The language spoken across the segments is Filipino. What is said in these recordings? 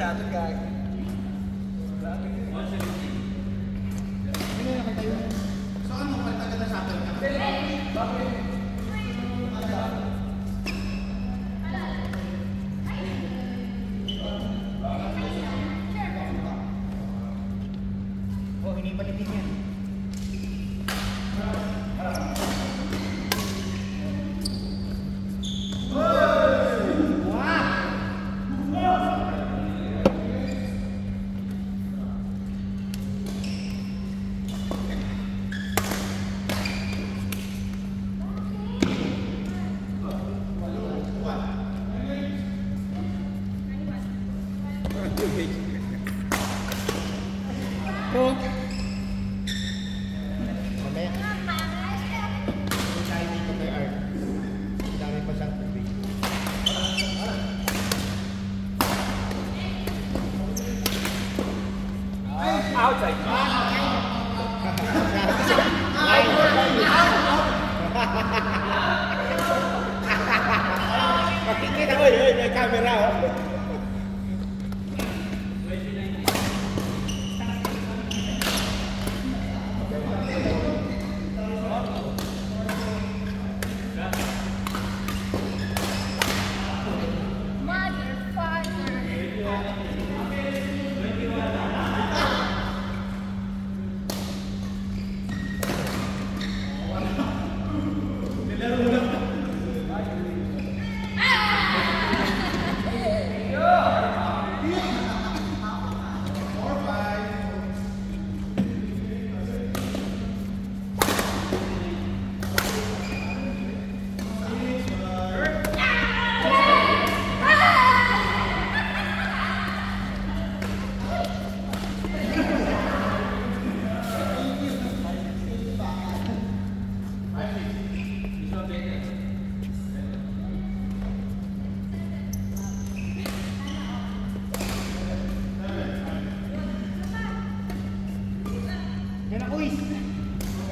shuttle guy. So ano, pagtagal na shuttle ka? Oh, hindi palitin yan. Oh. Mamaya. Tayo dito kay Art. Dami pa siyang tubig. Outside. Makikita ko yun, may camera.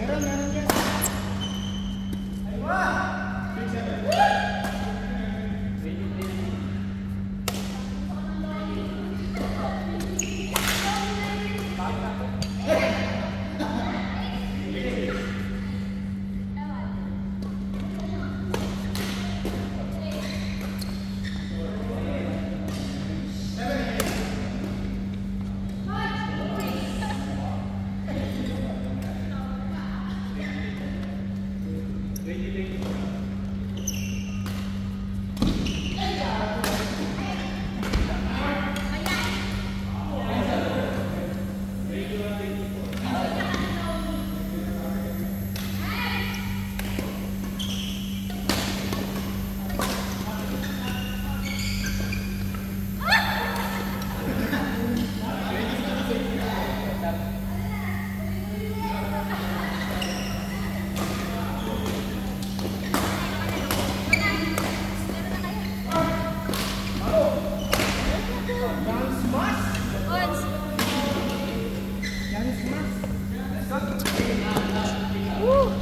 Meron yan.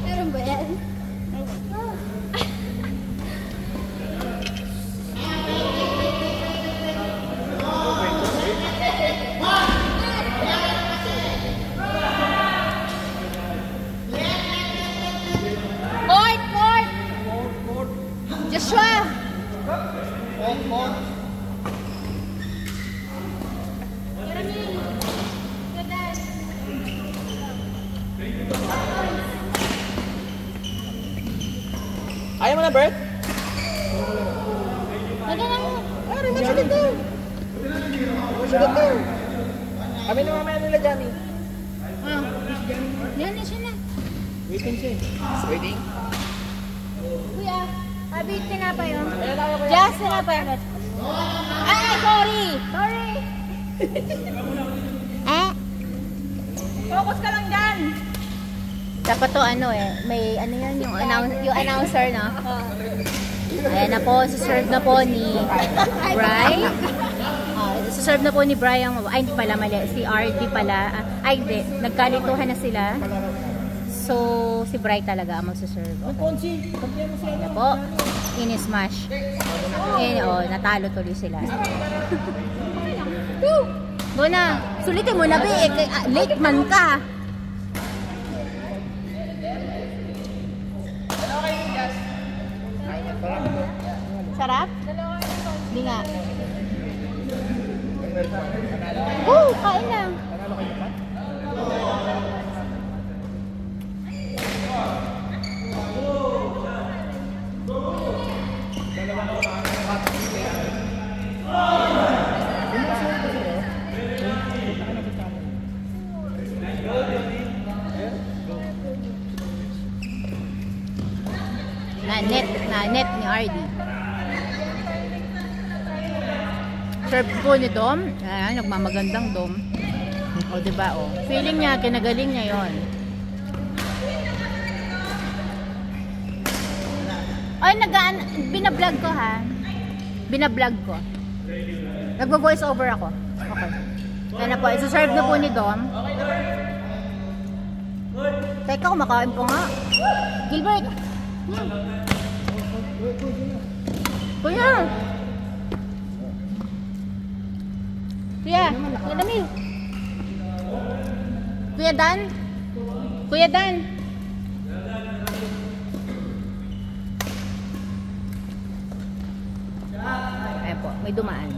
Meron ba yan? Court! Joshua! Court! Ayaw mo na, Bert? Ano na mo? Ay, rematch ulit daw. Rematch ulit daw. Kami na mamaya nila, Johnny. Yan na siya na. Waiting siya. Waiting? Kuya, abit tinapay yun. Just tinapay yun. Ay, sorry! Focus ka lang dyan! Dapat to ano may ano yan, yung announcer, no? Ayan na po, suserve na po ni Bri. Suserve na po ni Bri ang, ay hindi pala, mali. Si RD pala. Ay hindi, nagkalituhan na sila. So, si Bri talaga ang magsuserve. Okay. Ayan po, ini-smash. Natalo tuloy sila. Go na. Sulitin mo na, be. Late man ka. Sarap? Hindi nga. Kain na. Na-net ni RD. Serve po ni Dom. Ayan, nagmamagandang Dom. O, diba, o. Feeling niya, kinagaling niya yon. Ay, binablog ko, ha. Binablog ko. Nagvo-voice over ako. Okay. Yan na po. Isa-serve na po ni Dom. Teka, kumakain po nga. Gilbert! Kuya! Kuya! Kuya Dami! Kuya Dan! Kuya Dan! Ayan po, may dumaan.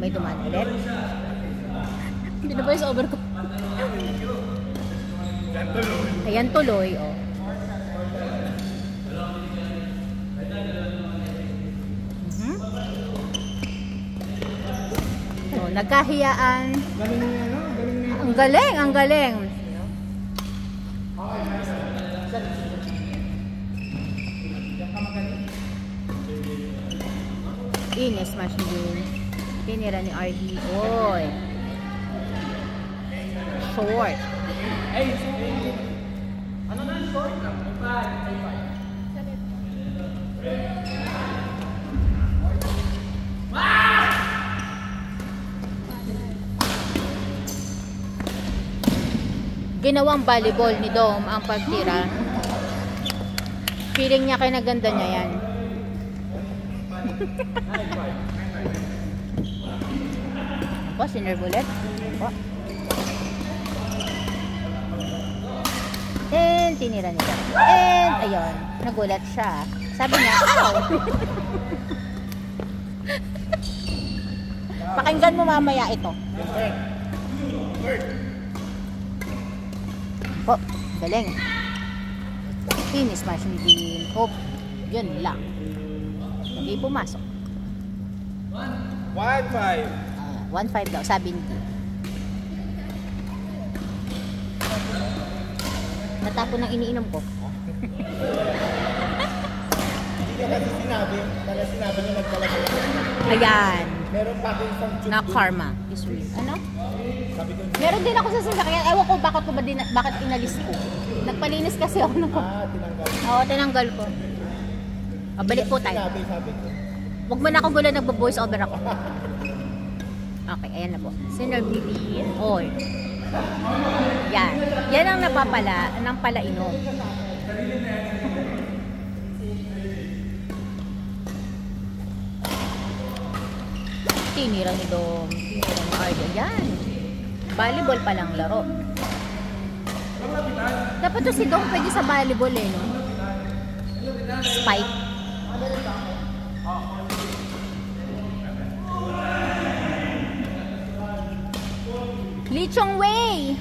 May dumaan ulit. Binaboys over ko. Ayan tuloy, oh. Oh, nagkahiyaan. Ang galing, ang galing. Smash din. Tinira ni RD. Oy. Short. Ano na short? 5. Ginawang volleyball ni Dom ang pagtira. Feeling niya kinaganda niya yan. Ako, sinerve ulit. Ako. And tinira nila. And ayun, nagulat siya. Sabi niya, ow! Pakinggan mo mamaya ito. Oh, galing. Finish smash ni Dean. Oh, yun lang. Hindi pumasok. 1-5. 1-5 daw, sabi ni Dean. Natapon ng iniinom ko. Hindi niya kasi sinabi. Kaya sinabi niya nagpalagay. Ayan. Meron pa akong isang tube. Na karma is real. Ano? Sabi ko, Meron din ako sa sasakyan. Ewan ko bakit inalis ko. Nagpalinis kasi ako nung... tinanggal. Oo, tinanggal ko. Balik po tayo. Sabi ko. Huwag mo na akong gulo, nagbo-voice over ako. Okay, ayan na po. Sinerve ni Dean. Oy. Yan. Yan ang napapala ng palainom. Tinira ni Dom. Tinira ni Ardo. Yan. Volleyball pa lang laro. Dapat to si Dom pwede sa volleyball eh, no? Spike. Lee Chong Wei.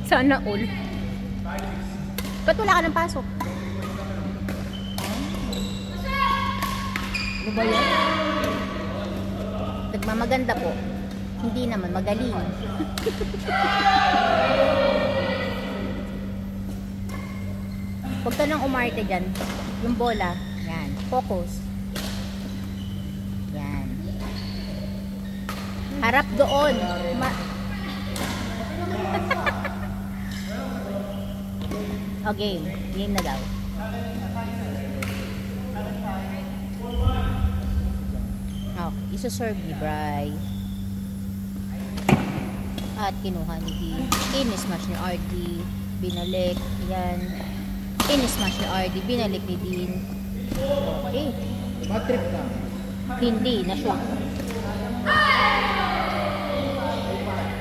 Sana all. Ba't wala ka ng pasok? Ano ba yan? Nagmamaganda po. Hindi naman, magaling. Huwag ka nang umarte dyan. Yung bola. Yan. Focus. Yan. Harap doon. O, game. Game na daw. Okay. Isa-serve ni Bri. At kinuha ni Dean. In-smash ni RD. Binalik. Yan. In-smash ni RD. Binalik ni Dean. Okay. Matrip na. Hindi, na-shoot.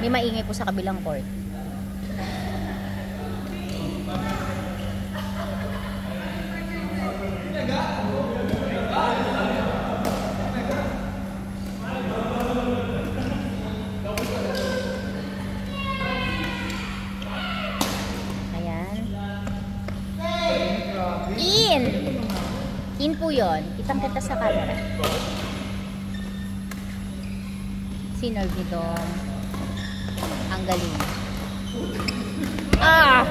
May maingay po sa kabilang court. Ayan. In po yun. Kitang kita sa camera. Sinerve nito. Ang galing. Ah!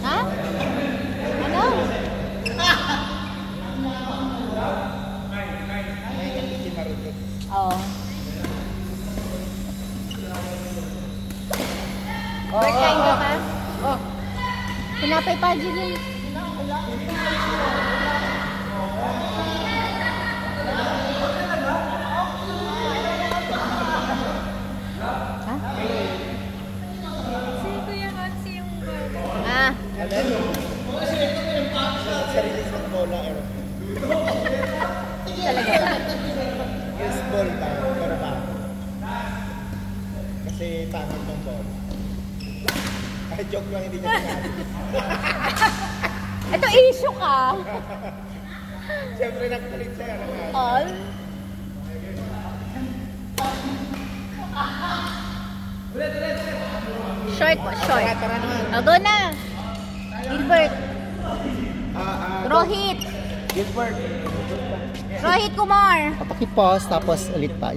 Ha? Ano? Oo. Bird kind ka ka? Oh. Pinapay pa dyan. Ha? Si Kuya Hansi yung Ah, Sa release ng bola, talaga ba? Yes, ball tayo, pero ba? Kasi pangit ng ball. Ay, joke lang, hindi niya sinabi. Ito issue ka. Siyempre, nagkulit siya. All. Short po, short. Tara naman. O, go na. Gilbert. Rohit. Gilbert. Rohit Kumar. Papaki-pause, tapos ulit pa.